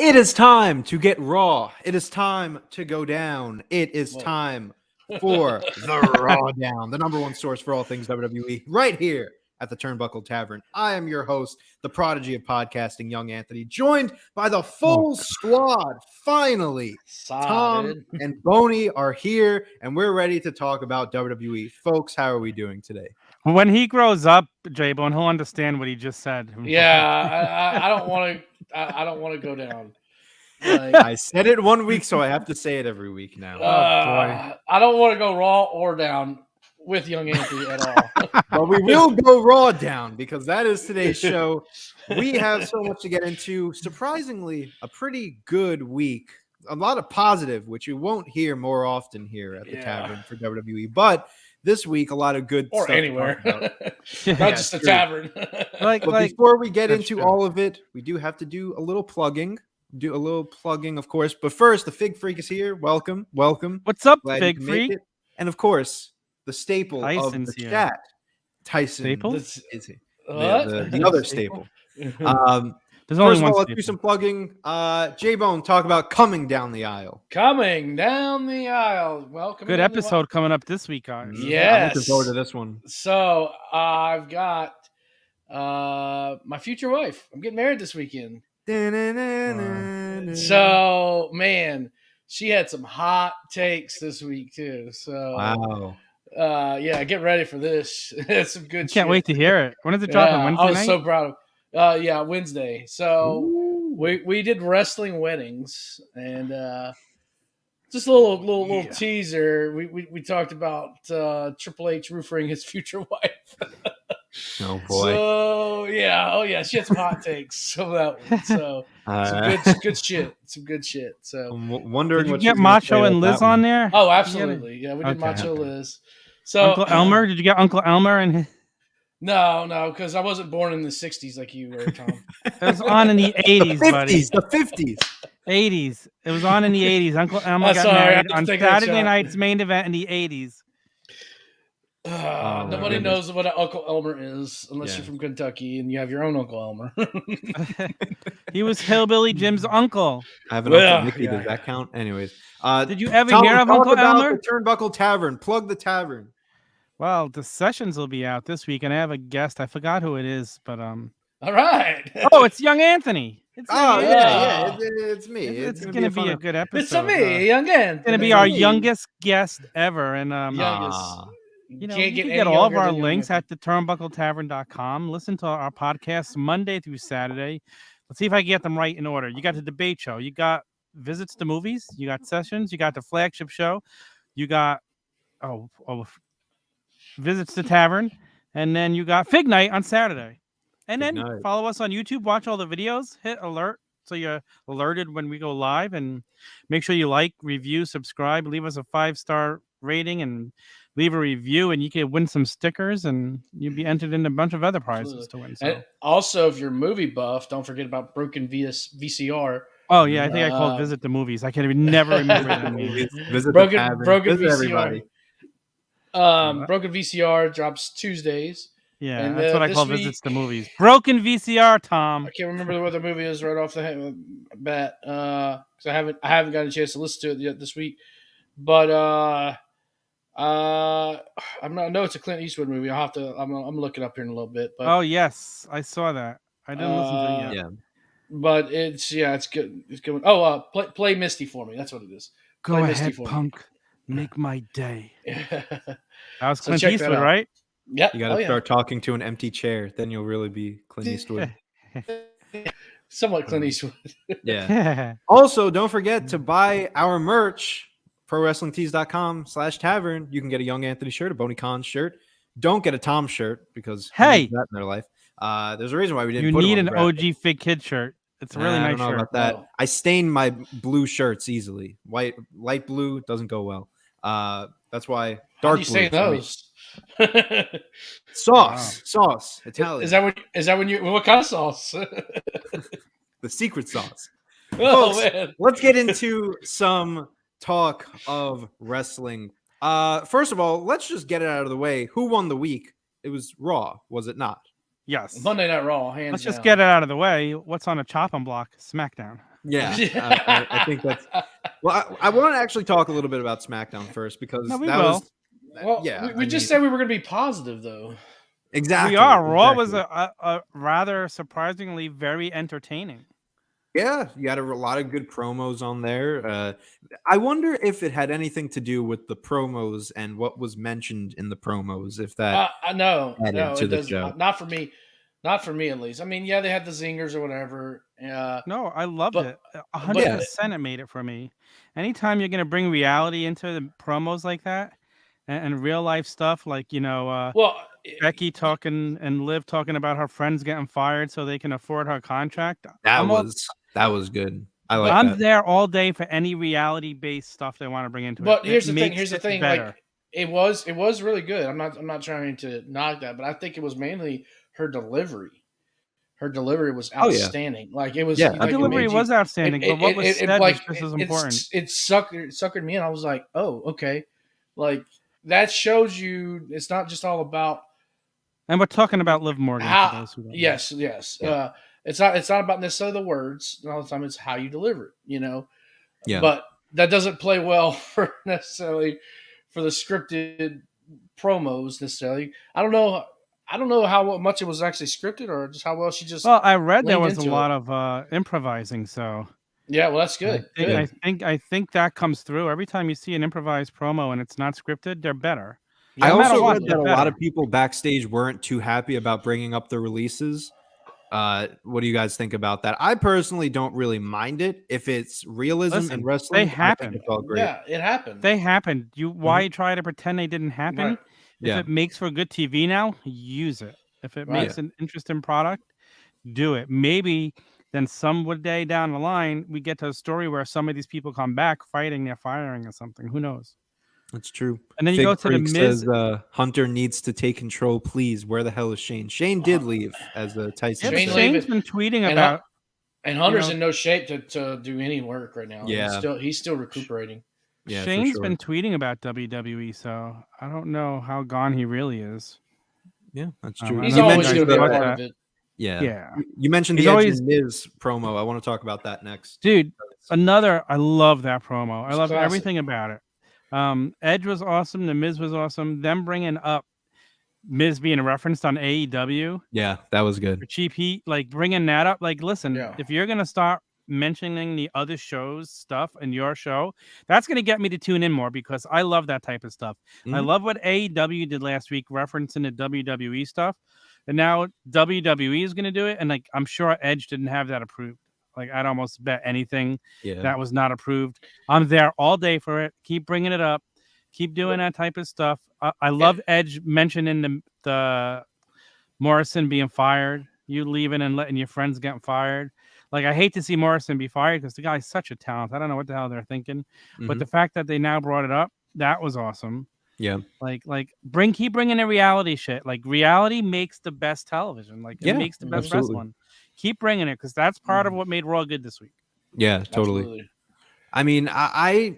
It is time to get raw. It is time to go down. It is time for the RAWDOWN, the number one source for all things WWE, right here at the Turnbuckle Tavern. I am your host, the prodigy of podcasting, Young Anthony, joined by the full squad. Finally, Tom and Boney are here, and we're ready to talk about WWE. Folks, how are we doing today? When he grows up, J-Bone, he'll understand what he just said. Yeah, I don't want to. I don't want to go down. Like, I said it 1 week, so I have to say it every week now. I don't want to go raw or down with Young Anthony at all. But we will go raw down because that is today's show. We have so much to get into. Surprisingly, a pretty good week. A lot of positive, which you won't hear more often here at the tavern for WWE. But this week, a lot of good or stuff anywhere, not just the tavern. But before we get into all of it, we do have to do a little plugging. Of course. But first, the Fig Freak is here. Welcome. What's up, Glad Fig Freak? And of course, the staple Tyson's of the here. chat. Tyson Staple? is he? The other staple. There's only First of one all, let's do some plugging. J-Bone, talk about Coming Down the Aisle. Coming down the aisle. Welcome. Good episode coming up this week, guys. Yes. I'm looking forward to this one. So I've got my future wife. I'm getting married this weekend. So, man, she had some hot takes this week too. So, wow. Yeah, get ready for this. It's some good. Can't wait to hear it. When is it dropping? Wednesday I was night? so proud of. Yeah, Wednesday. So we did wrestling weddings and just a little teaser. We talked about Triple H roofing his future wife. Oh boy. So she had some hot takes. Some of that one. So some good shit. Some good shit. So I'm wondering did you what get Macho and Liz on there? Oh, absolutely. Yeah, we did Macho Liz. So Uncle Elmer, did you get Uncle Elmer and his... No, because I wasn't born in the 60s like you were, Tom. It was on in the 80s, buddy. The 50s. 80s. It was on in the 80s. Uncle Elmer got married on Saturday night's main event in the 80s. Nobody knows what an Uncle Elmer is unless you're from Kentucky and you have your own Uncle Elmer. He was Hillbilly Jim's uncle. I have an Uncle Mickey. Does that count? Anyways. Did you ever hear of Uncle Elmer? The Turnbuckle Tavern. Plug the tavern. Well, the sessions will be out this week, and I have a guest. I forgot who it is, but All right. Oh, it's Young Anthony. It's me. It's going to be a good episode. It's me, Young Anthony. It's going to be our youngest guest ever, and youngest. You can get all of our links at theturnbuckletavern.com. Listen to our podcasts Monday through Saturday. Let's see if I can get them right in order. You got the debate show. You got visits to movies. You got sessions. You got the flagship show. You got visits to tavern. And then you got Fig Night on Saturday. And then follow us on YouTube. Watch all the videos. Hit alert so you're alerted when we go live. And make sure you like, review, subscribe. Leave us a 5-star rating and leave a review, and you can win some stickers, and you'll be entered in a bunch of other prizes to win. So. And also, if you're movie buff, don't forget about Broken VCR. Oh yeah, I think I called Visit the Movies. I can't never remember the movies. Broken VCR. Everybody. Broken VCR drops Tuesdays. Yeah, and that's what I call Visits to Movies. Broken VCR, Tom. I can't remember what the movie is right off the bat because I haven't gotten a chance to listen to it yet this week, but. I know it's a Clint Eastwood movie. I'll have to. I'm gonna look it up here in a little bit. But, oh yes, I saw that. I didn't listen to it yet. Yeah, but it's good. It's good. Oh, play Misty for me. That's what it is. Go ahead, punk. Make my day. That was Clint Eastwood, right? Yeah. You got to start talking to an empty chair. Then you'll really be Clint Eastwood. Somewhat Clint Eastwood. Yeah. Also, don't forget to buy our merch. ProWrestlingTees.com/tavern. You can get a Young Anthony shirt, a Boney Khan shirt. Don't get a Tom shirt because that in their life. There's a reason why we didn't. You need an OGFigKid shirt. It's a really nice shirt. I don't know about that. I stain my blue shirts easily. Light blue doesn't go well. That's why dark blue. Say those. Sauce, Italian. Is that when you? What kind of sauce? The secret sauce. Oh Folks, man. Let's get into some talk of wrestling. First of all, let's just get it out of the way. Who won the week? It was Raw, was it not? Yes. Monday Night Raw. Let's just get it out of the way. What's on a chopping block? SmackDown. Yeah, I think that's. Well, I want to actually talk a little bit about SmackDown first because No, we that will. was. Well, Yeah, we just said we were going to be positive, though. exactly. We are. Raw was exactly. a rather surprisingly very entertaining. Yeah, you had a lot of good promos on there. I wonder if it had anything to do with the promos and what was mentioned in the promos. If that No, added to it the does show. not for me. Not for me, at least. I mean, yeah, they had the zingers or whatever. No, I loved but- it. but- 100% it made it for me. Anytime you're gonna bring reality into the promos like that, and real life stuff, like well, Becky talking and Liv talking about her friends getting fired so they can afford her contract. That was good. I'm that. there all day for any reality based stuff they want to bring into it. But here's the makes thing. Better. Like it was really good. I'm not trying to knock that, but I think it was mainly her delivery. Her delivery was outstanding. Like it was. Yeah, like, her delivery was outstanding, but what was said was just as important. It suckered me in. I was like, oh, okay. Like that shows you it's not just all about. And we're talking about Liv Morgan. Yes. Yeah. It's not about necessarily the words all the time. It's how you deliver it. Yeah. But that doesn't play well for necessarily for the scripted promos necessarily. I don't know how much it was actually scripted or just how well she just. Well, I read there was a lot of improvising, so. Yeah, well, that's good. I think that comes through every time you see an improvised promo and it's not scripted. They're better. I also read that a lot of people backstage weren't too happy about bringing up the releases. What do you guys think about that? I personally don't really mind it if it's realism in wrestling. They happen. It's all great. Yeah, it happened. They happened. Why try to pretend they didn't happen? Right. If it makes for good TV now, use it. If it makes an interesting product, do it. Maybe then some day down the line we get to a story where some of these people come back fighting, they're firing or something. Who knows? That's true. And then you go to the Miz. Says, Hunter needs to take control, please. Where the hell is Shane? Shane did leave, as the Tyson. Yeah, Shane's been tweeting about. And Hunter's in no shape to do any work right now. Yeah, he's still recuperating. Yeah, Shane's been tweeting about WWE, so I don't know how gone he really is. Yeah, that's true. He's always going to be a part of it. Yeah. You mentioned the Edge and Miz promo. I want to talk about that next. Dude, I love that promo. I love everything about it. Edge was awesome. The Miz was awesome. Them bringing up Miz being referenced on AEW. Yeah, that was good. For Cheap Heat, like bringing that up. Like, listen, if you're going to start mentioning the other shows stuff in your show, that's going to get me to tune in more because I love that type of stuff. I love what AEW did last week, referencing the WWE stuff. And now WWE is going to do it. And like, I'm sure Edge didn't have that approved. Like, I'd almost bet anything that was not approved. I'm there all day for it. Keep bringing it up. Keep doing that type of stuff. I love Edge mentioning the Morrison being fired, you leaving and letting your friends get fired. Like, I hate to see Morrison be fired because the guy's such a talent. I don't know what the hell they're thinking. But the fact that they now brought it up, that was awesome. Yeah. Like keep bringing the reality shit. Like, reality makes the best television. Like, it makes the best wrestling. Keep bringing it because that's part of what made Raw good this week. Yeah, totally. Absolutely. I mean, I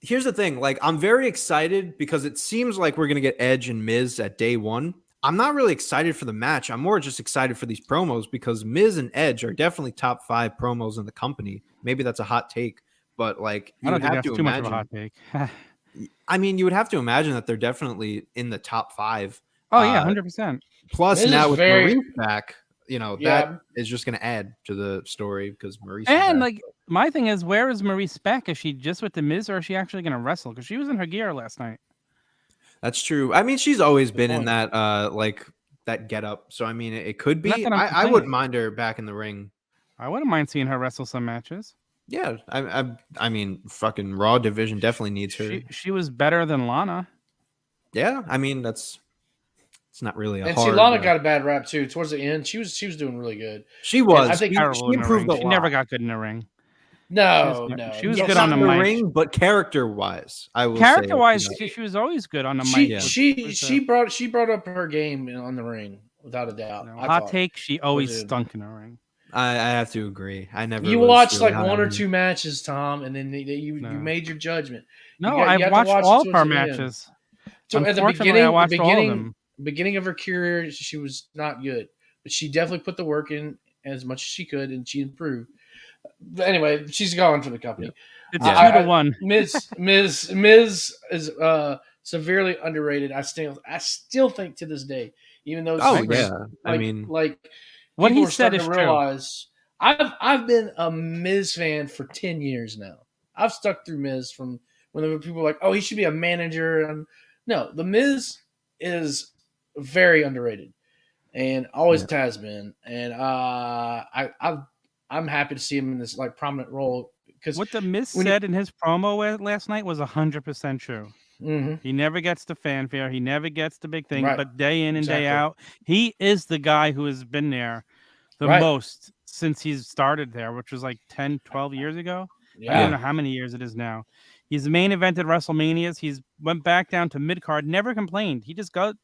here's the thing. Like, I'm very excited because it seems like we're going to get Edge and Miz at day one. I'm not really excited for the match. I'm more just excited for these promos because Miz and Edge are definitely top 5 promos in the company. Maybe that's a hot take, but like, I don't think that's too much of a hot take. I mean, you would have to imagine that they're definitely in the top 5. Oh yeah, 100%. Plus, Miz now with Maurice back, that is just going to add to the story because Maurice. And like, my thing is, where is Maurice back? Is she just with the Miz, or is she actually going to wrestle? Because she was in her gear last night. That's true. I mean, she's always been in that that get up. So I mean, it could be. I wouldn't mind her back in the ring. I wouldn't mind seeing her wrestle some matches. Yeah, I mean, fucking Raw division definitely needs her. She was better than Lana. Yeah, I mean it's not really a hard. And Lana got a bad rap too. Towards the end, she was doing really good. She was. And I think she improved a lot. She never got good in the ring. No, she was good on the mic. Ring, but character-wise, I will character-wise, she was always good on the mic. She brought up her game on the ring without a doubt. Hot take: she always stunk in the ring. I have to agree. I never. You watched like one or two matches, Tom, and then you made your judgment. No, I've watched all of her matches. So at the beginning of her career, she was not good, but she definitely put the work in as much as she could, and she improved. Anyway, she's gone from the company. It's 2-1. Miz is severely underrated. I still think to this day, even though what he are said starting is to realize. I've been a Miz fan for 10 years now. I've stuck through Miz from when people were like, "Oh, he should be a manager." And no, the Miz is very underrated and always has been. And I'm happy to see him in this like prominent role because what the Miz said in his promo last night was 100% true. Mm-hmm. He never gets the fanfare. He never gets the big thing. Right. But day in and day out, he is the guy who has been there the most since he's started there, which was like 10, 12 years ago. Yeah. I don't know how many years it is now. He's main evented WrestleManias. He's went back down to mid-card, never complained. He just goes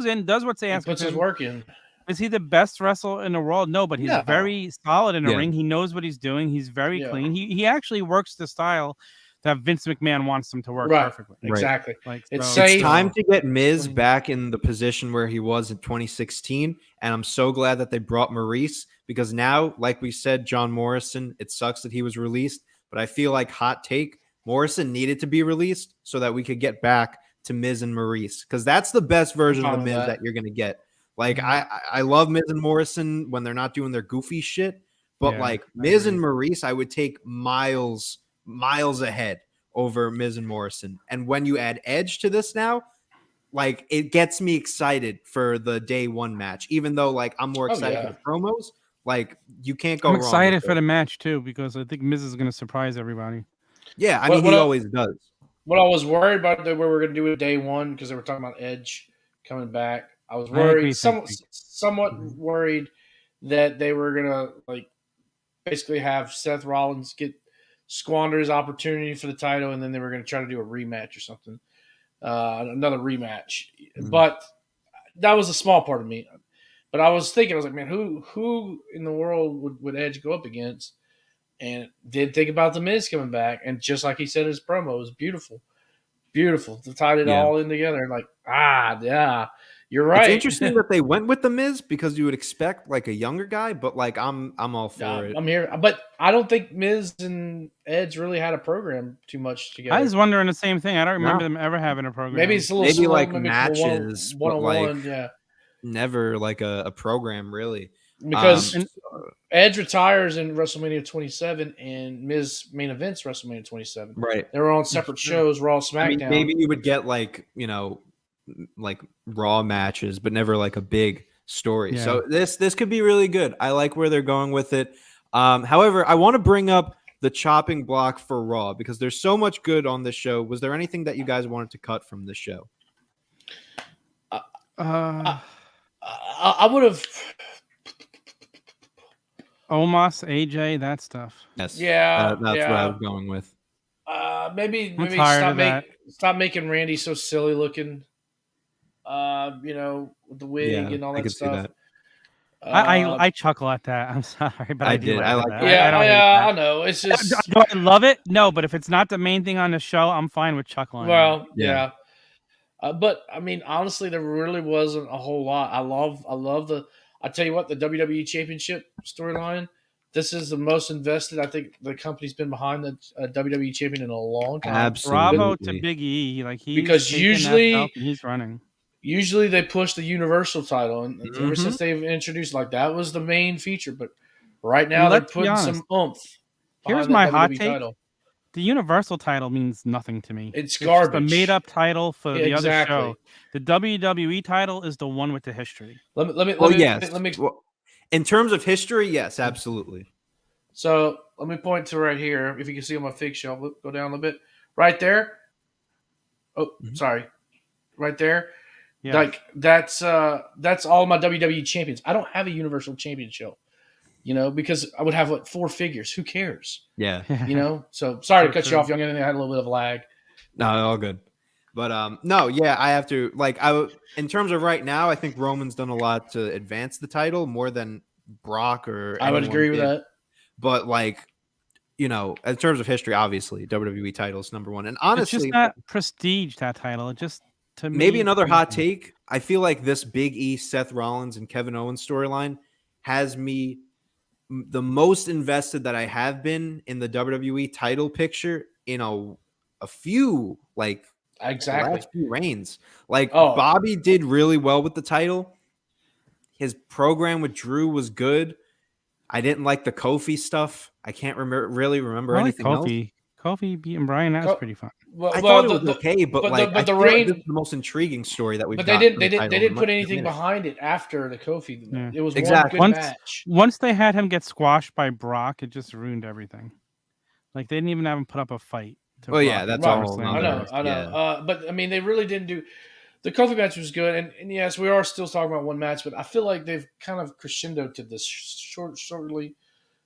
in, does what's asked. Puts his work in. Is he the best wrestler in the world? No, but he's very solid in the ring. He knows what he's doing. He's very clean. He actually works the style that Vince McMahon wants him to work perfectly. Exactly. Like, it's time to get Miz back in the position where he was in 2016, and I'm so glad that they brought Maurice because now, like we said, John Morrison, it sucks that he was released, but I feel like hot take, Morrison needed to be released so that we could get back to Miz and Maurice because that's the best version of the Miz that you're going to get. Like, I love Miz and Morrison when they're not doing their goofy shit, but like Miz and Maurice, I would take miles ahead over Miz and Morrison. And when you add Edge to this now, like it gets me excited for the day one match, even though like I'm more excited for the promos. Like you can't go wrong. I'm excited for the match too, because I think Miz is going to surprise everybody. Yeah. I mean, he always does. What I was worried about what we were going to do with day one, because they were talking about Edge coming back. I was worried, somewhat worried that they were going to like basically have Seth Rollins squander his opportunity for the title, and then they were going to try to do a rematch or something, another rematch. Mm-hmm. But that was a small part of me. But I was thinking, I was like, man, who in the world would Edge go up against? And did think about the Miz coming back, and just like he said in his promo, it was beautiful, beautiful. To tie it all in together, like you're right. It's interesting that they went with the Miz because you would expect like a younger guy, but like I'm all for it. I'm here, but I don't think Miz and Edge really had a program too much together. I was wondering the same thing. I don't remember them ever having a program. Maybe it's a little slow, like matches, but like never like a program really. Because Edge retires in WrestleMania 27 and Miz main events WrestleMania 27. Right. They were on separate shows, Raw, SmackDown. I mean, maybe you would get like, like Raw matches, but never like a big story. Yeah. So this could be really good. I like where they're going with it. However, I want to bring up the chopping block for Raw because there's so much good on this show. Was there anything that you guys wanted to cut from this show? I would have... Omos, AJ, that stuff. Yes. Yeah. That's what I was going with. Maybe stop making Randy so silly looking. With the wig and all that stuff. I chuckle at that. I'm sorry, but I did. I like that. Yeah, I know. It's just do I love it? No, but if it's not the main thing on the show, I'm fine with chuckling. Well, yeah. But I mean, honestly, there really wasn't a whole lot. I love the. I tell you what, the WWE Championship storyline. This is the most invested I think the company's been behind the WWE Champion in a long time. Absolutely. Bravo to Big E, because usually he's running. Usually they push the Universal title, and ever since they've introduced that was the main feature. But right now they're putting some oomph. Here's my hot take: title. The Universal title means nothing to me. It's garbage. It's a made-up title for the other show. The WWE title is the one with the history. Let me. Well, in terms of history, yes, absolutely. So let me point to right here. If you can see on my fig shelf, go down a little bit. Right there. Oh, sorry. Right there. Yeah. Like that's all my WWE champions. I don't have a Universal Championship, because I would have 4 figures. Who cares? Yeah. So sorry to cut you off, young. I had a little bit of lag. No, all good. But no, yeah, I have to in terms of right now, I think Roman's done a lot to advance the title more than Brock or I would agree with that. But in terms of history, obviously WWE title is number 1. And honestly, it's just not prestige, that title. It just to me, maybe another hot take. I feel like this Big E, Seth Rollins, and Kevin Owens storyline has me the most invested that I have been in the WWE title picture in a few last few reigns. Bobby did really well with the title. His program with Drew was good. I didn't like the Kofi stuff. I can't really remember anything else. Kofi beating Bryan, that was pretty fun. I thought it was okay, but the reign is the most intriguing story that we've got. But they didn't put anything behind it after the Kofi. Yeah. It was one good match. Once they had him get squashed by Brock, it just ruined everything. Like they didn't even have him put up a fight. Oh yeah, that's all. I know. Yeah. But I mean, they really didn't do. The Kofi match was good, and yes, we are still talking about one match, but I feel like they've kind of crescendoed to this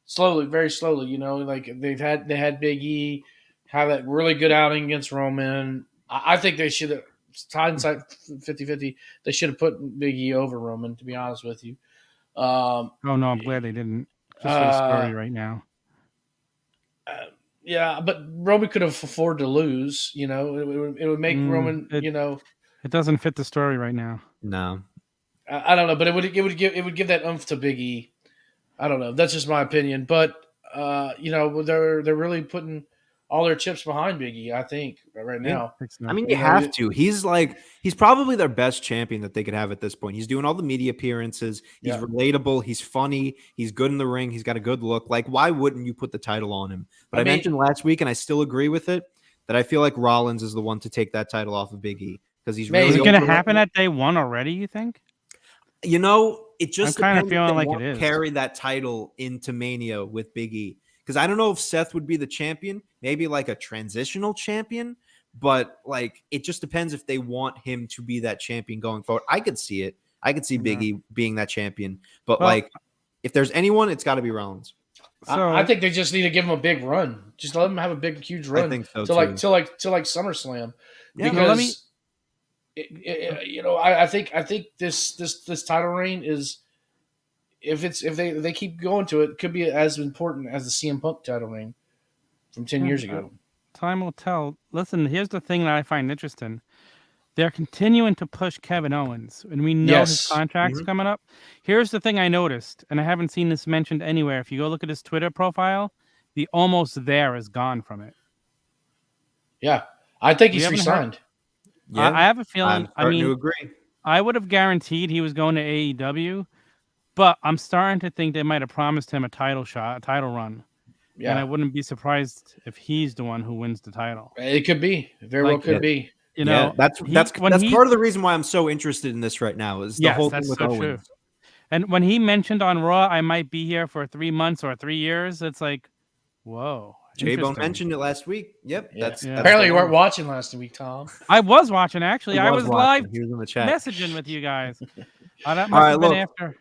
slowly, very slowly. You know, like they had Big E have that really good outing against Roman. I think they should have, hindsight 50-50, they should have put Big E over Roman, to be honest with you. Oh no, I'm glad they didn't. Just for the story right now. Yeah, but Roman could have afforded to lose. You know, it would make Roman. It doesn't fit the story right now. No, I don't know, but it would give that oomph to Big E. I don't know. That's just my opinion, but they're really putting all their chips behind Big E, I think, right now. I mean, you have to. He's probably their best champion that they could have at this point. He's doing all the media appearances. He's relatable. He's funny. He's good in the ring. He's got a good look. Like, why wouldn't you put the title on him? But I mentioned last week, and I still agree with it, that I feel like Rollins is the one to take that title off of Big E. Because he's really. Is it going to happen at day one already, you think? You know, it just I'm kind of feeling like it is. Carry that title into Mania with Big E. Because I don't know if Seth would be the champion, maybe like a transitional champion, but like it just depends if they want him to be that champion going forward. I could see it. I could see Big E being that champion, but if there's anyone, it's got to be Rollins. So, I think they just need to give him a big run. Just let him have a big, huge run. I think so till SummerSlam. Yeah, because I think this title reign is. If they keep going to it, could be as important as the CM Punk title reign from 10 years ago. Time will tell. Listen, here's the thing that I find interesting. They're continuing to push Kevin Owens, and we know his contract's coming up. Here's the thing I noticed, and I haven't seen this mentioned anywhere. If you go look at his Twitter profile, the almost there is gone from it. Yeah, I think he's resigned. Yeah, I have a feeling. I'm starting to agree. I would have guaranteed he was going to AEW. But I'm starting to think they might have promised him a title run. Yeah. And I wouldn't be surprised if he's the one who wins the title. It could be. Very well could be. You know, that's part of the reason why I'm so interested in this right now is the whole thing with Owens. True. And when he mentioned on Raw, I might be here for 3 months or 3 years, it's like, whoa. J-Bone mentioned it last week. Yep. Yeah. That's apparently you weren't watching last week, Tom. I was watching, actually. I was live he was in the chat messaging with you guys. That must have been after.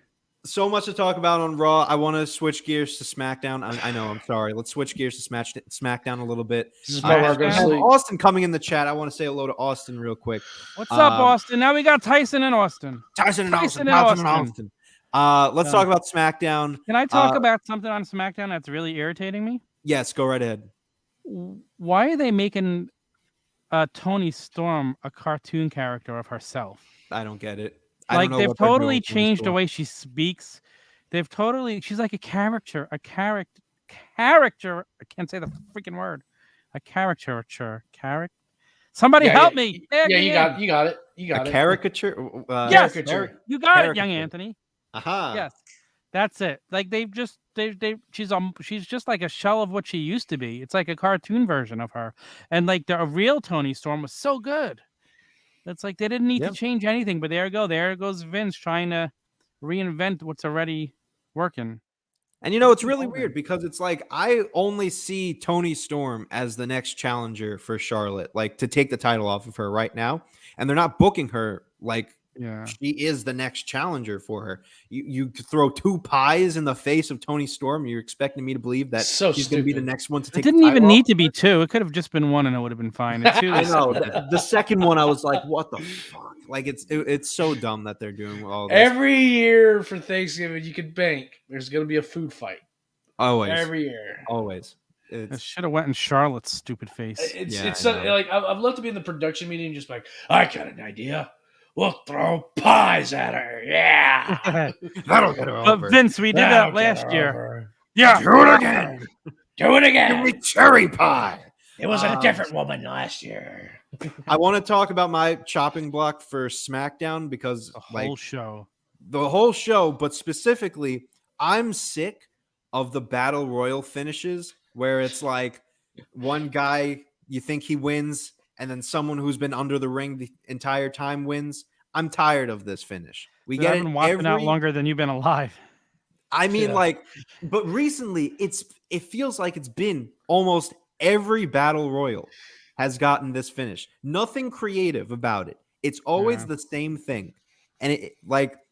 So much to talk about on Raw. I want to switch gears to SmackDown. I know. I'm sorry. Let's switch gears to SmackDown a little bit. Austin coming in the chat. I want to say hello to Austin real quick. What's up, Austin? Now we got Tyson and Austin. Tyson and Austin. Let's talk about SmackDown. Can I talk about something on SmackDown that's really irritating me? Yes, go right ahead. Why are they making Toni Storm a cartoon character of herself? I don't get it. Like they've totally changed the way she speaks. She's like a character. I can't say the freaking word. A caricature. Somebody help me. You got it. A caricature? Yes. You got it, young Anthony. Aha. Yes. That's it. Like she's just like a shell of what she used to be. It's like a cartoon version of her. And like the real Toni Storm was so good. It's like they didn't need to change anything, but there goes Vince trying to reinvent what's already working. And it's really weird because it's like I only see Toni Storm as the next challenger for Charlotte, like to take the title off of her right now, and they're not booking her like she is the next challenger for her. You throw 2 pies in the face of Toni Storm. You're expecting me to believe that she's going to be the next one to take. It didn't even need to be 2. It could have just been 1, and it would have been fine. I know. The second one, I was like, "What the fuck?" Like it's so dumb that they're doing all this. Every year for Thanksgiving, you could bank there's going to be a food fight. Always. Every year. Always. It should have went in Charlotte's stupid face. It's like I'd love to be in the production meeting, just like I got an idea. We'll throw pies at her. Yeah. That'll get her over. But Vince, we did that last year. Yeah. Do it again. Do it Give again. me cherry pie. It was a different woman last year. I want to talk about my chopping block for SmackDown because The whole show, but specifically, I'm sick of the battle royal finishes where it's like one guy you think he wins and then someone who's been under the ring the entire time wins. I'm tired of this finish. I've been watching out longer than you've been alive. I mean, but recently it feels like it's been almost every battle royal has gotten this finish. Nothing creative about it. It's always the same thing. And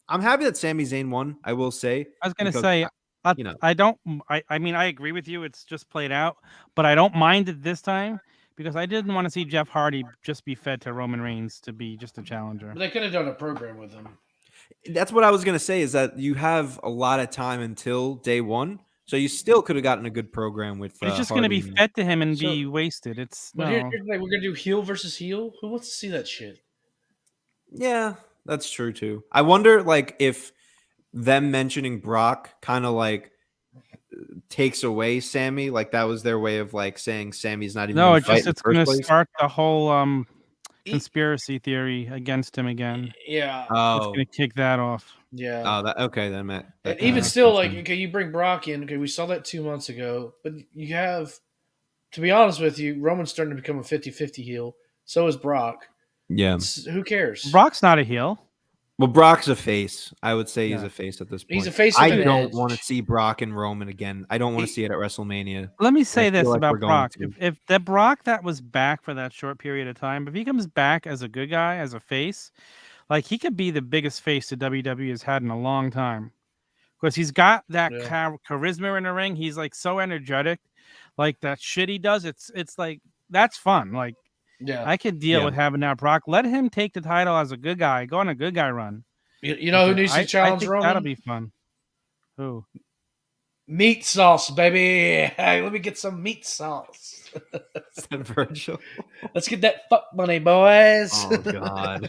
I'm happy that Sami Zayn won, I will say. I was going to say, I mean, I agree with you. It's just played out, but I don't mind it this time because I didn't want to see Jeff Hardy just be fed to Roman Reigns to be just a challenger. But they could have done a program with him. That's what I was going to say is that you have a lot of time until day one. So you still could have gotten a good program with. It's just going to be fed to him and be wasted. Here's the thing, we're going to do heel versus heel. Who wants to see that shit? Yeah, that's true too. I wonder if them mentioning Brock kind of takes away Sammy. Like that was their way of saying Sammy's not even. No, it's going to start the whole conspiracy theory against him again. Yeah. Oh, it's going to kick that off. Yeah. Oh, okay then, Matt. And even still, okay, you bring Brock in. Okay, we saw that 2 months ago, but you have, to be honest with you, Roman's starting to become a 50-50 heel. So is Brock. Yeah. Who cares? Brock's not a heel. Well, Brock's a face. I would say he's a face at this point. He's a face. I don't want to see Brock and Roman again. I don't want to see it at WrestleMania. Let me say this about Brock. If that Brock that was back for that short period of time, if he comes back as a good guy, as a face, he could be the biggest face that WWE has had in a long time. Because he's got that charisma in the ring. He's so energetic. That shit he does, it's that's fun. I could deal with having that Brock. Let him take the title as a good guy. Go on a good guy run. You know who needs to challenge Roman? That'll be fun. Who? Meat sauce, baby. Hey, let me get some meat sauce. Is that Virgil? Let's get that fuck money, boys. Oh God.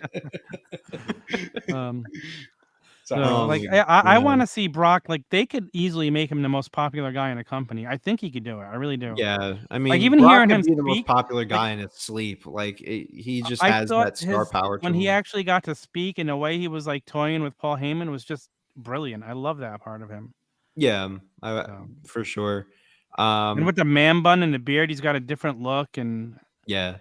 I want to see Brock. They could easily make him the most popular guy in the company. I think he could do it. I really do. Yeah, I mean, even Brock hearing him be the speak, most popular guy in his sleep. He just has that star power. When he actually got to speak, and the way he was toying with Paul Heyman was just brilliant. I love that part of him. Yeah, for sure. And with the man bun and the beard, he's got a different look. And yeah.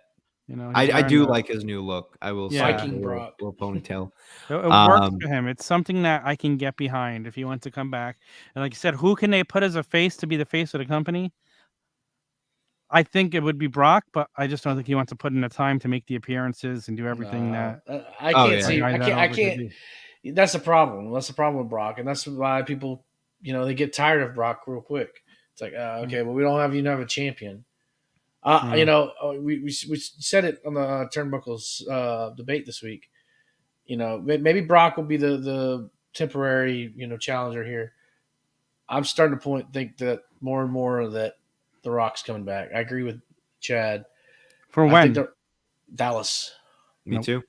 I do like his new look. I will say, Viking Brock, little ponytail. It works for him. It's something that I can get behind if he wants to come back. And like you said, who can they put as a face to be the face of the company? I think it would be Brock, but I just don't think he wants to put in the time to make the appearances and do everything that. I can't see. I can't. That's the problem. That's the problem with Brock, and that's why people, they get tired of Brock real quick. It's okay, well, we don't have a champion. We said it on the Turnbuckles debate this week. Maybe Brock will be the temporary challenger here. I'm starting to think that more and more that The Rock's coming back. I agree with Chad. For when? Dallas. Me too.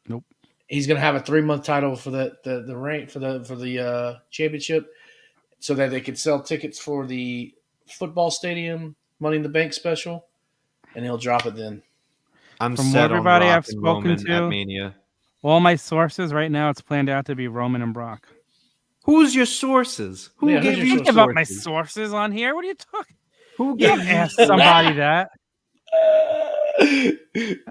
Nope. He's gonna have a 3-month title for the rank for the championship, so that they can sell tickets for the football stadium Money in the Bank special. And he'll drop it then. From everybody I've spoken to, Mania. All my sources right now, it's planned out to be Roman and Brock. Who's your sources? Who gave you sources? About my sources on here? What are you talking? Who gave you ask somebody that?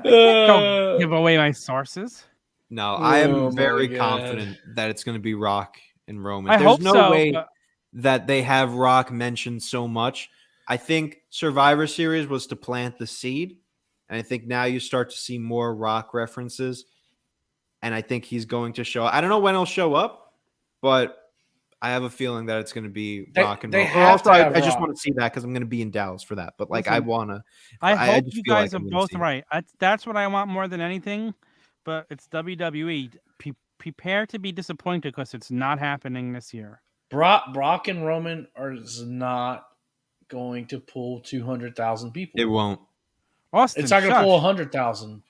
Don't give away my sources. No, I am very confident that it's going to be Rock and Roman. There's no way that they have Rock mentioned so much. I think Survivor Series was to plant the seed, and I think now you start to see more Rock references, and I think he's going to show up. I don't know when he'll show up, but I have a feeling that it's going to be Rock and Roman. Also, I just want to see that because I'm going to be in Dallas for that, but I want to. I hope you guys are both right. That's what I want more than anything, but it's WWE. Prepare to be disappointed because it's not happening this year. Brock and Roman are not going to pull 200,000 people. It won't. Austin, it's not going to pull 100,000.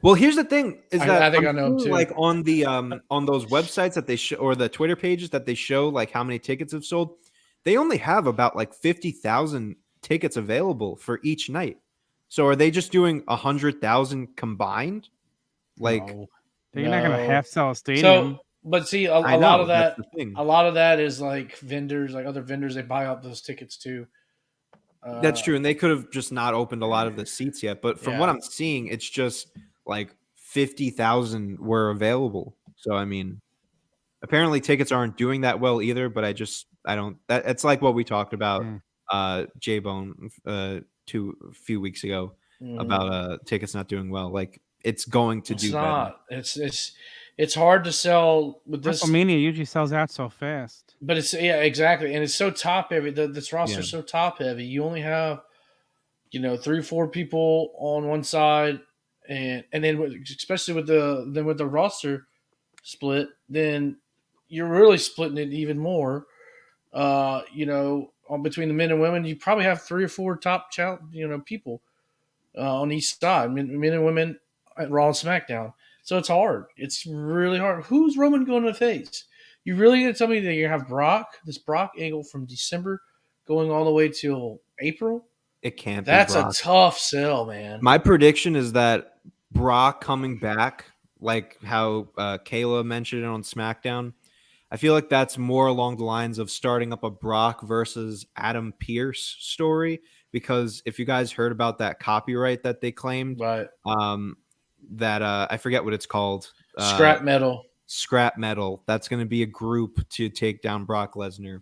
Well, here's the thing: is that I think I know too. On the on those websites that they show or the Twitter pages that they show how many tickets have sold, they only have about like 50,000 tickets available for each night. So are they just doing 100,000 combined? Like, no. They're not going to half sell a stadium. So, but see, a lot of that, that's the thing. a lot of that is like vendors, like other vendors, they buy up those tickets too. That's true, and they could have just not opened a lot of the seats yet. But from what I'm seeing, it's just like 50,000 were available. So I mean, apparently tickets aren't doing that well either. But I don't. It's like what we talked about, J-Bone, a few weeks ago about tickets not doing well. Like it's going to do better. It's hard to sell with this. WrestleMania usually sells out so fast. But it's exactly, and it's so top heavy. This roster is so top heavy. You only have, 3 or 4 people on one side, and then especially with the roster split, then you're really splitting it even more. Between the men and women, you probably have 3 or 4 top people on each side, men and women at Raw and SmackDown. So it's hard. It's really hard. Who's Roman going to face? You really going to tell me that you have this Brock angle from December going all the way till April? It can't be That's Brock. A tough sell, man. My prediction is that Brock coming back, like how Kayla mentioned it on SmackDown, I feel like that's more along the lines of starting up a Brock versus Adam Pearce story. Because if you guys heard about that copyright that they claimed, right? That I forget what it's called. Scrap Metal. Scrap Metal. That's going to be a group to take down Brock Lesnar.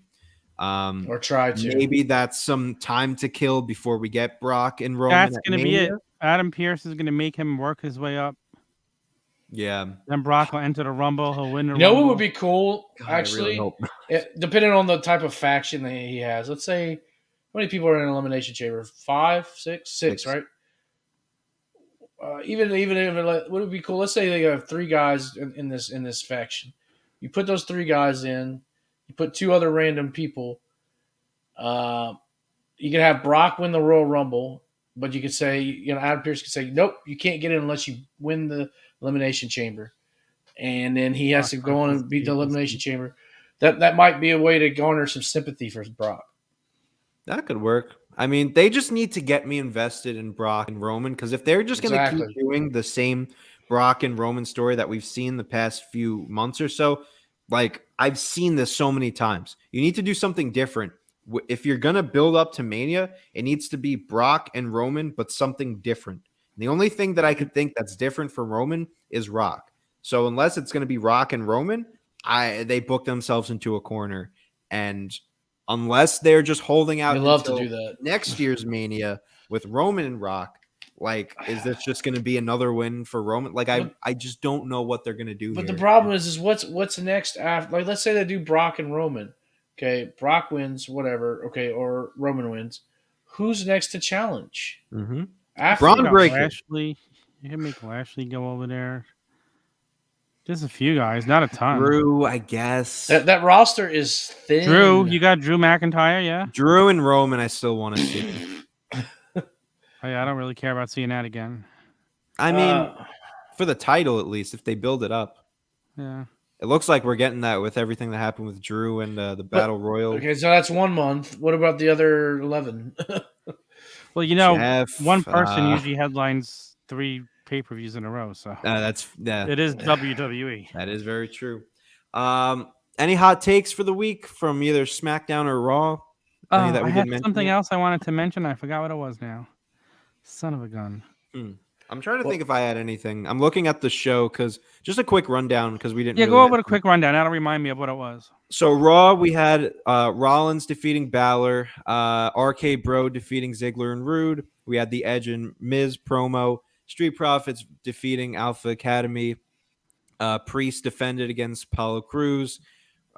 Or try to. Maybe that's some time to kill before we get Brock and Roman. That's going to be it. Adam Pearce is going to make him work his way up. Yeah. Then Brock will enter the Rumble. He'll win the Rumble. Rumble. What would be cool, actually, depending on the type of faction that he has. Let's say, how many people are in an elimination chamber? 5, 6, right? Even would it be cool? Let's say they have 3 guys in this faction. You put those 3 guys in. You put 2 other random people. You can have Brock win the Royal Rumble, but you could say, Adam Pearce could say, nope, you can't get in unless you win the elimination chamber, and then he has to go on and beat the elimination chamber. That might be a way to garner some sympathy for Brock. That could work. I mean, they just need to get me invested in Brock and Roman, because if they're just going to keep doing the same Brock and Roman story that we've seen the past few months or so, like I've seen this so many times. You need to do something different. If you're going to build up to Mania, it needs to be Brock and Roman, but something different. And the only thing that I could think that's different for Roman is Rock. So unless it's going to be Rock and Roman, they book themselves into a corner. And unless they're just holding out, love to do that next year's Mania with Roman and Rock, like, is this just going to be another win for Roman? Like, I just don't know what they're going to do. But the problem is what's next after? Like, let's say they do Brock and Roman. Okay, Brock wins, whatever. Okay, or Roman wins. Who's next to challenge? Mm-hmm. After Braun Breaker. Lashley, you can make Lashley go over there. Just a few guys, not a ton. Drew, I guess. That roster is thin. Drew, you got Drew McIntyre, yeah? Drew and Roman, I still want to see. I don't really care about seeing that again. I mean, for the title, at least, if they build it up. Yeah. It looks like we're getting that with everything that happened with Drew and the Battle Royal. Okay, so that's 1 month. What about the other 11? Well, Jeff, one person usually headlines 3 pay-per-views in a row, so it is WWE. That is very true. Any hot takes for the week from either SmackDown or Raw? I had something else I wanted to mention. I forgot what it was now. Son of a gun. I'm trying to think if I had anything. I'm looking at the show because just a quick rundown because we didn't. Yeah, go over a quick rundown. That'll remind me of what it was. So Raw, we had Rollins defeating Balor, RK Bro defeating Ziggler and Rude. We had the Edge and Miz promo. Street Profits defeating Alpha Academy. Priest defended against Apollo Crews.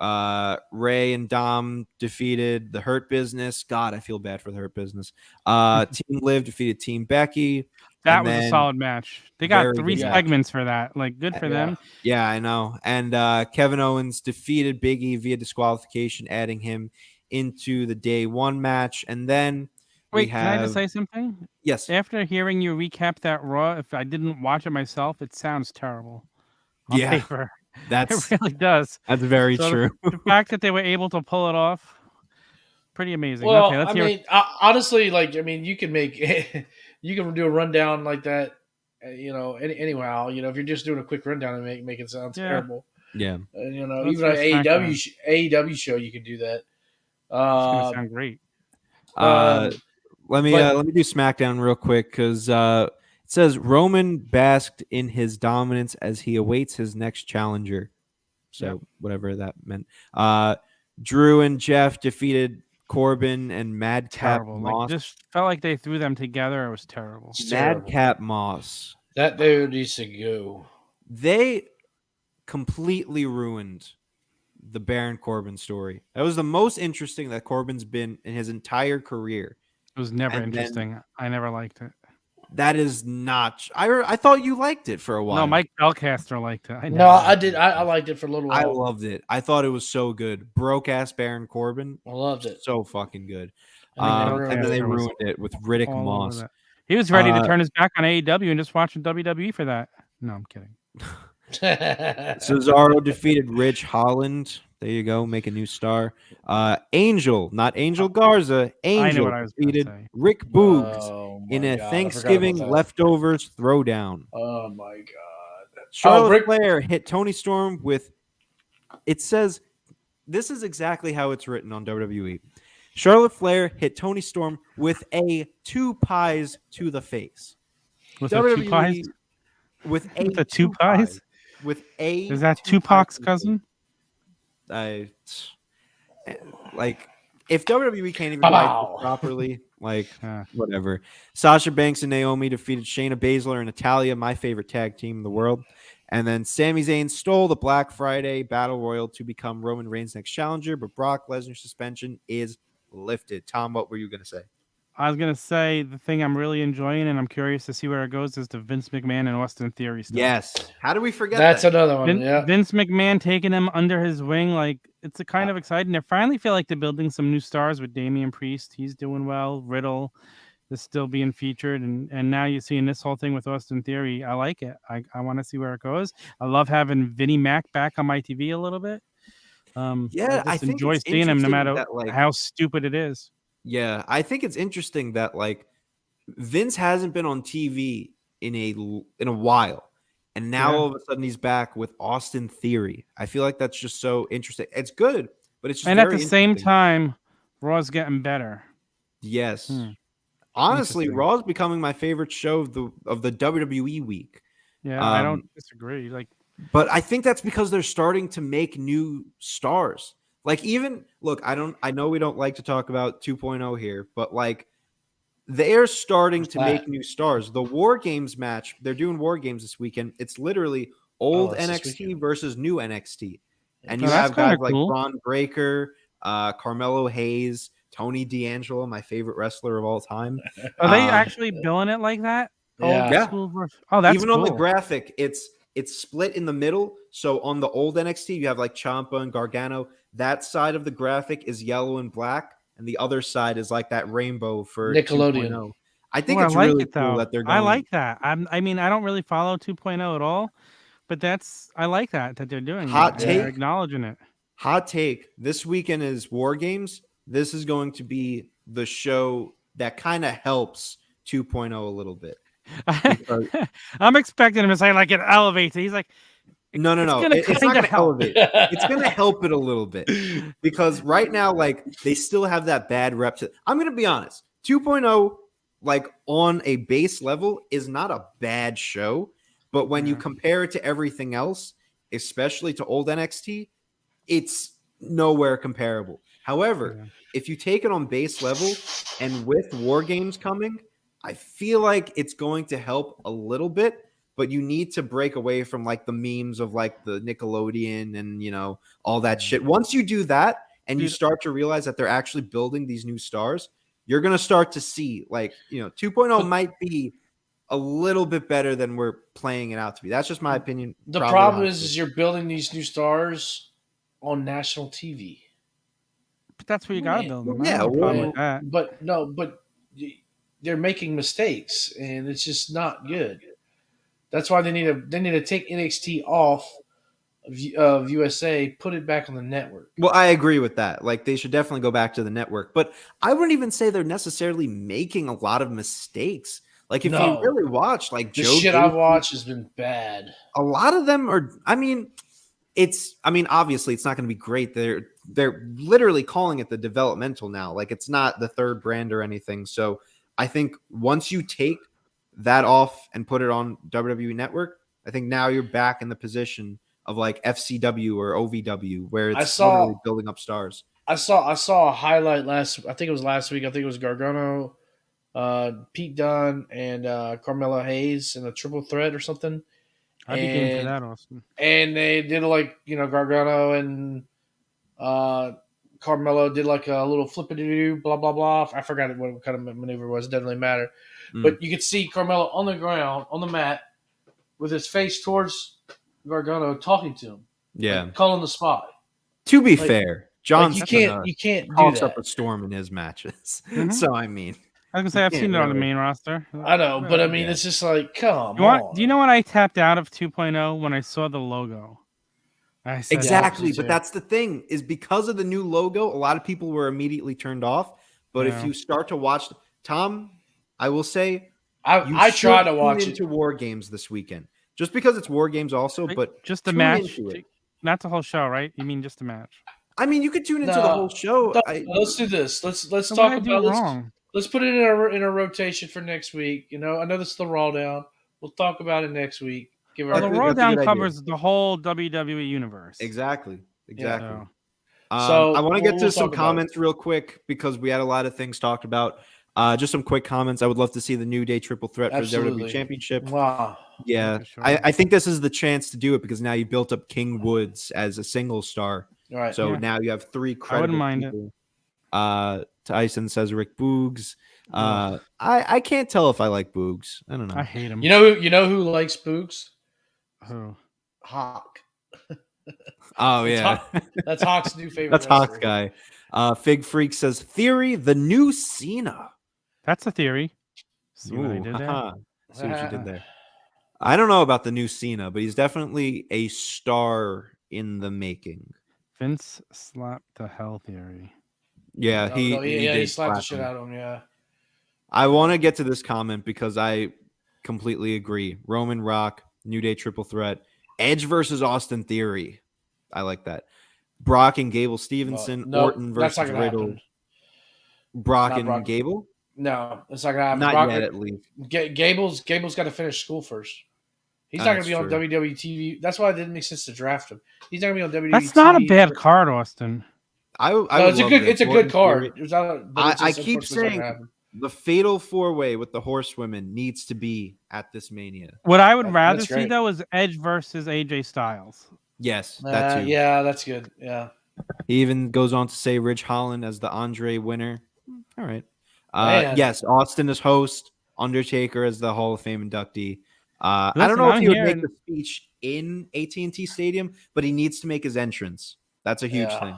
Ray and Dom defeated the Hurt Business. God, I feel bad for the Hurt Business. Team Liv defeated Team Becky. That was a solid match. They got 3 segments for that. Like, good for them. Yeah, I know. And Kevin Owens defeated Big E via disqualification, adding him into the day 1 match. And then can I just say something? Yes. After hearing you recap that Raw, if I didn't watch it myself, it sounds terrible on paper. It really does. That's very true. The fact that they were able to pull it off, pretty amazing. Well, Okay, let's I hear. mean, honestly, like, I mean, you can make, you can do a rundown like that, anyhow, if you're just doing a quick rundown and make it sound terrible. Yeah. Let's Even an hear AEW show, you can do that. It's gonna sound great. Let me do SmackDown real quick because it says Roman basked in his dominance as he awaits his next challenger. So whatever that meant. Drew and Jeff defeated Corbin and Madcap Moss. Like, just felt like they threw them together. It was terrible. Madcap Moss. That dude needs to go. They completely ruined the Baron Corbin story. That was the most interesting that Corbin's been in his entire career. It was never interesting. I never liked it. That is not. I thought you liked it for a while. No, Mike Belcaster liked it. I did. I liked it for a little while. I loved it. I thought it was so good. Broke ass Baron Corbin. I loved it. So fucking good. And then they ruined it with Riddick Moss. He was ready to turn his back on AEW and just watching WWE for that. No, I'm kidding. Cesaro defeated Rich Holland. There you go. Make a new star. Angel, not Angel Garza. Angel defeated Rick Boogs in a Thanksgiving leftovers throwdown. Oh my God. Charlotte Flair hit Toni Storm with, it says, this is exactly how it's written on WWE. Charlotte Flair hit Toni Storm with a 2 pies to the face. With WWE, a 2 pies? With a 2 pies? With a Is that Tupac's cousin? Like, if WWE can't even write this properly, like, whatever. Sasha Banks and Naomi defeated Shayna Baszler and Natalya, my favorite tag team in the world. And then Sami Zayn stole the Black Friday Battle Royal to become Roman Reigns' next challenger, but Brock Lesnar's suspension is lifted. Tom, what were you going to say? I was going to say the thing I'm really enjoying, and I'm curious to see where it goes, is the Vince McMahon and Austin Theory stuff. Yes. How do we forget That's another one, Vince McMahon taking him under his wing, like, it's a kind of exciting. I finally feel like they're building some new stars with Damian Priest. He's doing well. Riddle is still being featured, and now you're seeing this whole thing with Austin Theory. I like it. I want to see where it goes. I love having Vinnie Mac back on my TV a little bit. I think enjoy seeing him no matter how stupid it is. Yeah, I think it's interesting that, like, Vince hasn't been on TV in a while, and now all of a sudden he's back with Austin Theory. I feel like that's just so interesting. It's good, but it's just at the same time, Raw's getting better. Yes, honestly, Raw's becoming my favorite show of the WWE week. Yeah, I don't disagree. Like, but I think that's because they're starting to make new stars. Like, even look, I know we don't like to talk about 2.0 here, but like, they're starting to make new stars. The War Games match, they're doing War Games this weekend. It's literally old NXT versus new NXT. And you have guys like Braun Breaker, Carmelo Hayes, Tony D'Angelo, my favorite wrestler of all time. Are they actually billing it like that? Yeah. Oh, that's even on the graphic, it's split in the middle. So on the old NXT, you have like Ciampa and Gargano. That side of the graphic is yellow and black, and the other side is like that rainbow for Nickelodeon. 2.0. I think it's really cool that they're going. I like that. I mean, I don't really follow 2.0 at all, but I like that they're doing. They're acknowledging it. Hot take. This weekend is War Games. This is going to be the show that kind of helps 2.0 a little bit. I'm expecting him to say like it elevates it. He's like, no. It's not going to elevate. It's going to help it a little bit because right now, like, they still have that bad rep. I'm going to be honest. 2.0, like, on a base level, is not a bad show, but when you compare it to everything else, especially to old NXT, it's nowhere comparable. However, if you take it on base level and with War Games coming, I feel like it's going to help a little bit, but you need to break away from like the memes of like the Nickelodeon and, all that shit. Once you do that and you start to realize that they're actually building these new stars, you're going to start to see like, 2.0 might be a little bit better than we're playing it out to be. That's just my opinion. The problem is you're building these new stars on national TV. But that's where you got to build them. Yeah, but they're making mistakes, and it's just not good. That's why they need to take NXT off of USA, put it back on the network. Well, I agree with that. Like, they should definitely go back to the network. But I wouldn't even say they're necessarily making a lot of mistakes. Like, if you really watch, like, the shit I've watched has been bad. A lot of them are, obviously it's not going to be great. They're literally calling it the developmental now. Like, it's not the third brand or anything. So I think once you take that off and put it on WWE Network, I think now you're back in the position of like FCW or OVW, where it's literally building up stars. I saw a highlight I think it was last week. I think it was Gargano, Pete Dunne, and Carmelo Hayes in a triple threat or something. I'd be game for that, Austin. And they did Gargano and Carmelo did like a little flippity-doo, blah, blah, blah. I forgot what kind of maneuver it was. It doesn't really matter. But you could see Carmelo on the ground, on the mat, with his face towards Gargano, talking to him. Yeah. Like, calling the spot. To be fair, John you can't calls do up a storm in his matches. Mm-hmm. So, I mean. I was going to say, I've seen it on the main roster. I know, but I mean, it's just like, come on. Do you know what I tapped out of 2.0 when I saw the logo? I said, exactly, but that's the thing, is because of the new logo, a lot of people were immediately turned off. But if you start to watch, Tom, I will say, I try to watch into War Games this weekend, just because it's War Games also, but just the match, not the whole show, right? You mean just the match? I mean, you could tune into the whole show. Let's do this. Let's talk about let's put it in a rotation for next week. You know, I know this is the RAWDOWN. We'll talk about it next week. The RAWDOWN covers the whole WWE universe. Exactly. Yeah. So I want to get to some comments real quick because we had a lot of things talked about. Just some quick comments. I would love to see the New Day triple threat for the WWE Championship. Wow. Yeah. Sure. I think this is the chance to do it because now you built up King Woods as a single star. Right. So now you have three credible I wouldn't mind people. Tyson says Rick Boogs. I can't tell if I like Boogs. I don't know. I hate him. You know who likes Boogs? Who? Hawk. Oh yeah, that's Hawk's new favorite. That's Hawk's guy. Fig Freak says Theory, the new Cena. That's a theory. See what I did there? See what you did there. I don't know about the new Cena, but he's definitely a star in the making. Vince slapped the hell theory. Yeah, he slapped the shit out of him. Yeah. I want to get to this comment because I completely agree. Roman Rock, New Day triple threat, Edge versus Austin Theory. I like that. Brock and Gable Stevenson, Orton versus Riddle. Brock and Gable? No, it's not gonna happen. Not yet, at least. Gable's got to finish school first. He's not going to be on WWE TV. That's why it didn't make sense to draft him. He's not going to be on WWE. That's not a bad card, Austin. It's a good card. I keep saying the fatal four-way with the horsewomen needs to be at this Mania. What I would rather see though is Edge versus AJ Styles. Yes, that too. Yeah, that's good. Yeah. He even goes on to say Ridge Holland as the Andre winner. All right. Yes, Austin as host, Undertaker as the Hall of Fame inductee. I don't know if he would make the speech in AT&T Stadium, but he needs to make his entrance. That's a huge thing.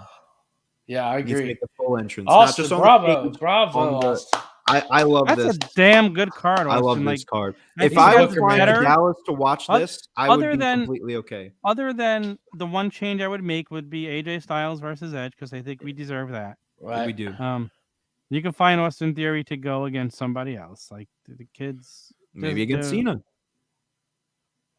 Yeah, I agree. He needs to make the full entrance. Austin, bravo, Austin. I love this. That's a damn good card, Austin. I love this card. If I was flying to Dallas to watch this, I would be completely okay. Other than the one change I would make would be AJ Styles versus Edge, because I think we deserve that. Right. We do. You can find Austin Theory to go against somebody else, like the kids. Maybe against Cena.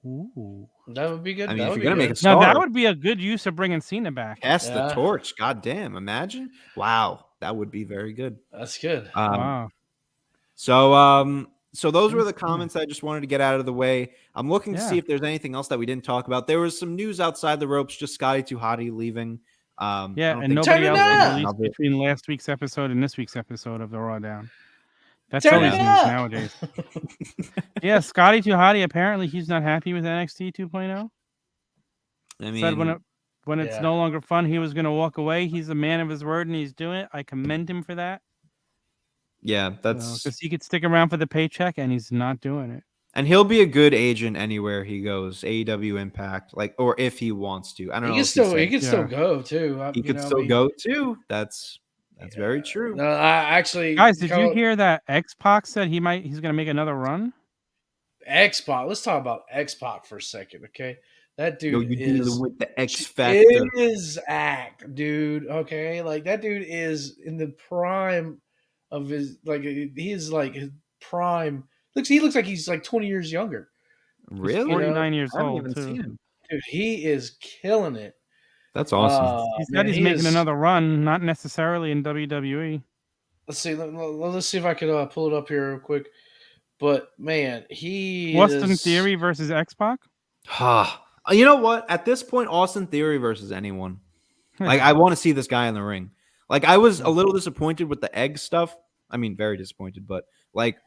Ooh, that would be good. I mean, if you're gonna make a star, now that would be a good use of bringing Cena back. Pass the torch. God damn! Imagine. Wow, that would be very good. That's good. Wow. So those were the comments I just wanted to get out of the way. I'm looking to see if there's anything else that we didn't talk about. There was some news outside the ropes. Just Scotty 2 Hotty leaving. And nobody else was released between last week's episode and this week's episode of the RAWDOWN. That's always news nowadays. Yeah, Scotty 2 Hotty, apparently he's not happy with NXT 2.0. I mean, said when it's no longer fun, he was going to walk away. He's a man of his word, and he's doing it. I commend him for that. Yeah, that's because he could stick around for the paycheck, and he's not doing it. And he'll be a good agent anywhere he goes. AEW Impact, or if he wants to. I don't know. He can still go too. He could still go too. That's very true. No, actually, guys, did you hear that X-Pac said he's going to make another run? X-Pac. Let's talk about X-Pac for a second, okay? That Yo, dude you dealing is with the X Factor. is act, dude. Okay, like that dude is in the prime of his he's like his prime. He looks like he's like 20 years younger. He's Really? 49 years I haven't old even too. seen him. Dude, he is killing it. That's awesome. He said Man, he's he making is- another run, not necessarily in WWE. Let's see. Let's see if I could pull it up here real quick. But man, he Austin is Theory versus X-Pac. You know what? At this point, Austin Theory versus anyone. Like, I want to see this guy in the ring. Like, I was a little disappointed with the egg stuff. I mean, very disappointed. But, like,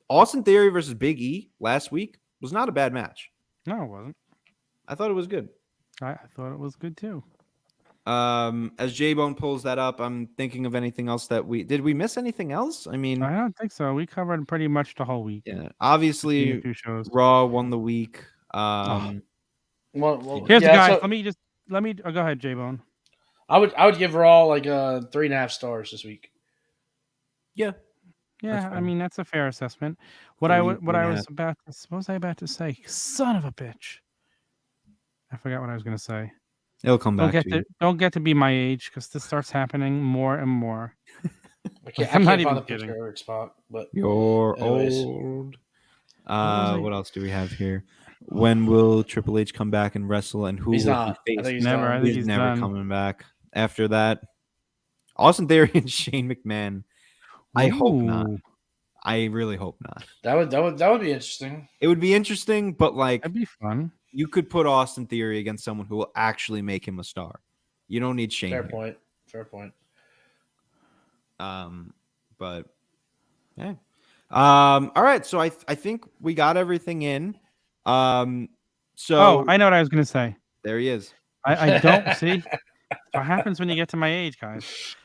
Austin Theory versus Big E last week was not a bad match. No, it wasn't. I thought it was good. I thought it was good too. As J-Bone pulls that up, I'm thinking of anything else that did we miss anything else? I mean, I don't think so. We covered pretty much the whole week. yeah, obviously 2 shows. Raw won the week. well, Here's the guy. so Let me go ahead, J-Bone. I would give Raw like 3.5 stars this week. Yeah. Yeah, I fine. mean that's a fair assessment. What I was about to say, son of a bitch. I forgot what I was going to say. It'll come back to you. Don't get to be my age because this starts happening more and more. I can't I'm not find even the kidding. picture of Spock, but You're anyways. old. What else do we have here? When will Triple H come back and wrestle, and who He's will not. he I face? think he's Never. done. I think He's he's never done. coming back. After that, Austin Theory and Shane McMahon. I hope not. Ooh, I really hope not. That would be interesting. It would be interesting, but like that'd be fun. you could put Austin Theory against someone who will actually make him a star. You don't need Shane. Fair here. point. Fair point. But yeah. All right. So I think we got everything in. So I know what I was going to say. there he is. I don't see. What happens when you get to my age, guys?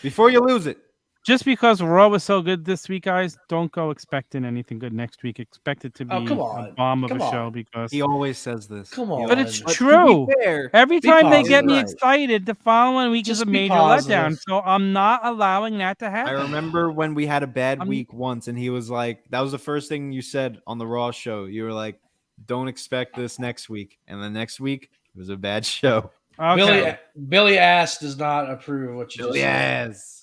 Before you lose it. Just because Raw was so good this week, guys, don't go expecting anything good next week. Expect it to be come a on. bomb of Come a show on. because He always says this. Come on. But it's But true. to be fair, Every Be time they get me positive. excited, the following week is Just a be major positive. letdown. So I'm not allowing that to I happen. remember when we had a bad I'm- week once, and he was like, that was the first thing you said on the Raw show. You were like, don't expect this next week. And the next week, it was a bad show. Okay. Billy Ass does not approve of what you just said. Yes.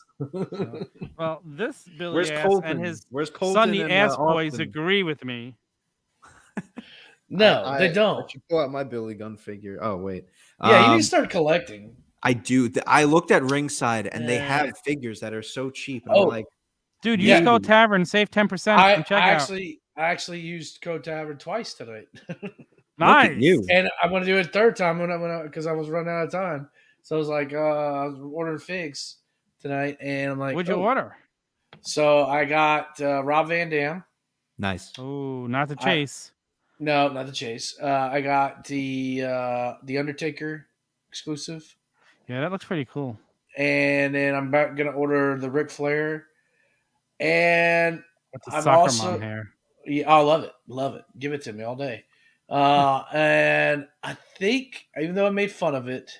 Well, this Billy Where's Ass Colton? and his Where's Colton Sunday and, Ass boys Austin? agree with me. No, they don't. I should pull out my Billy Gunn figure. Oh, wait. Yeah, you need to start collecting. I do. I looked at Ringside, and they Yeah. have figures that are so cheap. And Oh. I'm like, Dude, Yeah. use code Tavern, save 10% I from checkout. actually used Code Tavern twice tonight, Nice. look at you. and I'm gonna do it a third time because I was running out of time. So I was like, I was ordering figs tonight, and I'm like, What'd you oh. order? So I got Rob Van Dam. Nice. Oh, not the chase. No, not the Chase. I got the Undertaker exclusive, Yeah, that looks pretty cool. and then I'm gonna order the Ric Flair, and With the I'm soccer also- mom hair. yeah, I love it. Give it to me all day. And I think, even though I made fun of it,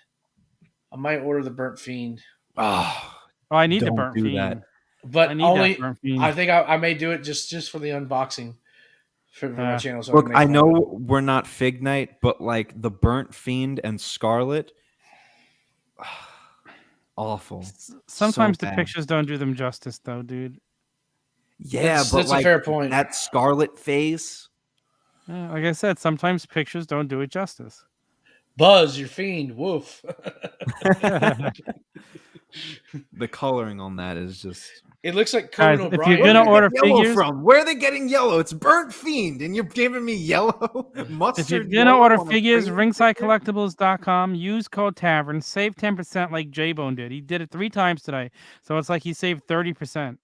I might order the Burnt Fiend. Oh, Oh, I need the Don't burnt do fiend. that. But I need only that burnt fiend. I think I may do it just for the unboxing for my channel. So look, can make I fun know of it. we're not Fig Night, but like the Burnt Fiend and Scarlet, awful. Sometimes so the bad. pictures don't do them justice, though, dude. Yeah, That's but a like fair point. that Scarlet face. Yeah, like I said, sometimes pictures don't do it justice. Buzz, your fiend, woof. The coloring on that is just. It looks like Guys, Conan if O'Brien. you're gonna Where order they get yellow figures- from? Where are they getting yellow? It's Burnt Fiend, and you're giving me yellow mustard. If you're gonna yellow order on a figures, freaking figure? ringsidecollectibles.com, use code Tavern, save 10% like J-Bone did. He did it 3 times today. So it's like he saved 30%.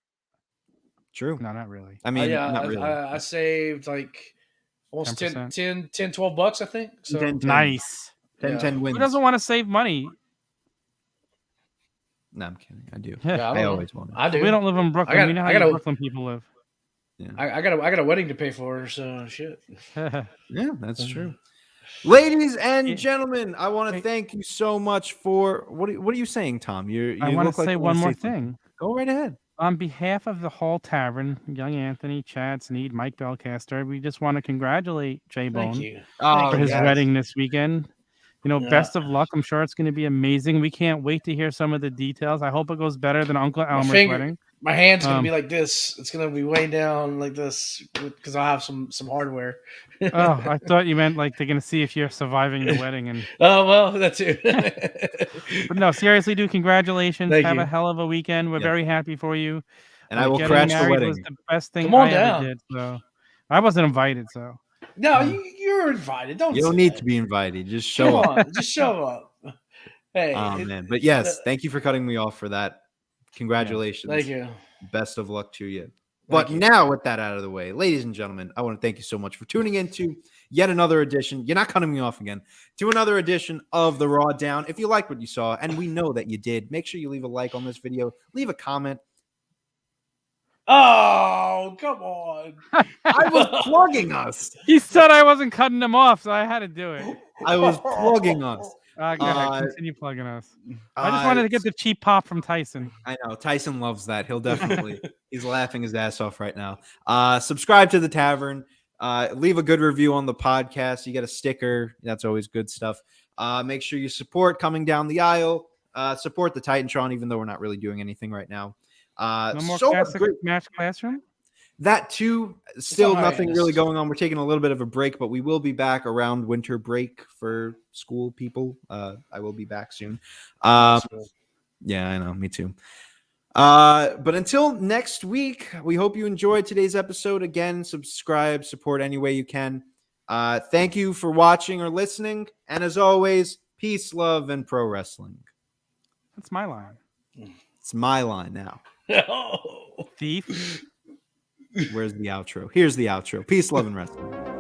True. No, not really. I mean, yeah, not really. I saved like almost 10%. 10, $12, I think. So 10, Nice. 10, Yeah. 10 wins. Who doesn't want to save money? No, I'm kidding. I do. yeah, I, I don't know. always want it. I do. We don't live in Brooklyn. got- we know how I you gotta- Brooklyn people live. I got a wedding to pay for, so shit. Yeah, that's true. Ladies and Yeah. gentlemen, I want to Wait. thank you so much for what are you saying, Tom? I want look to like say you one wanna more say something. thing. Go right ahead. On behalf of the whole tavern, Young Anthony, Chad, Sneed, Mike Bellcaster, we just want to congratulate Thank J-Bone you. for his yes. wedding this weekend. You know, Yeah. best of luck. I'm sure it's going to be amazing. We can't wait to hear some of the details. I hope it goes better than Uncle Elmer's wedding. My hand's gonna be like this. It's gonna be way down like this because I'll have some hardware. Oh, I thought you meant like they're going to see if you're surviving the wedding. And Oh well, that's it. but no, seriously, dude, congratulations. Thank Have you. a hell of a weekend. We're Yes. very happy for you. And I will Getting crash the married wedding. was the best thing Come on I down. ever did. So I wasn't invited. So No, you're invited. Don't You don't say need that. to be invited. Just Come show up. on, just show up. Hey, Oh man. But yes, thank you for cutting me off for that. Congratulations. Thank you. Best of luck to you. But now, with that out of the way, ladies and gentlemen, I want to thank you so much for tuning in to yet another edition. You're not cutting me off again. To another edition of the Raw Down. If you like what you saw, and we know that you did, make sure you leave a like on this video. Leave a comment. Oh, come on. I was plugging us. he said I wasn't cutting him off, so I had to do it. I was plugging us. Go ahead, continue plugging us. I just wanted to get the cheap pop from Tyson. I know Tyson loves that. He'll definitely. He's laughing his ass off right now. Subscribe to the tavern. Leave a good review on the podcast. You get a sticker. That's always good stuff. Make sure you support Coming Down the Aisle. Support the Titantron, even though we're not really doing anything right now. No more so classic great. match classroom. That too, still all nothing right. really going on. We're taking a little bit of a break, but we will be back around winter break for school people. I will be back soon. Yeah, I know, me too. But until next week, we hope you enjoyed today's episode. Again, subscribe, support any way you can. Thank you for watching or listening. And as always, peace, love, and pro wrestling. That's my line. It's my line now. No. Thief. Where's the outro? Here's the outro. Peace, love, and wrestling.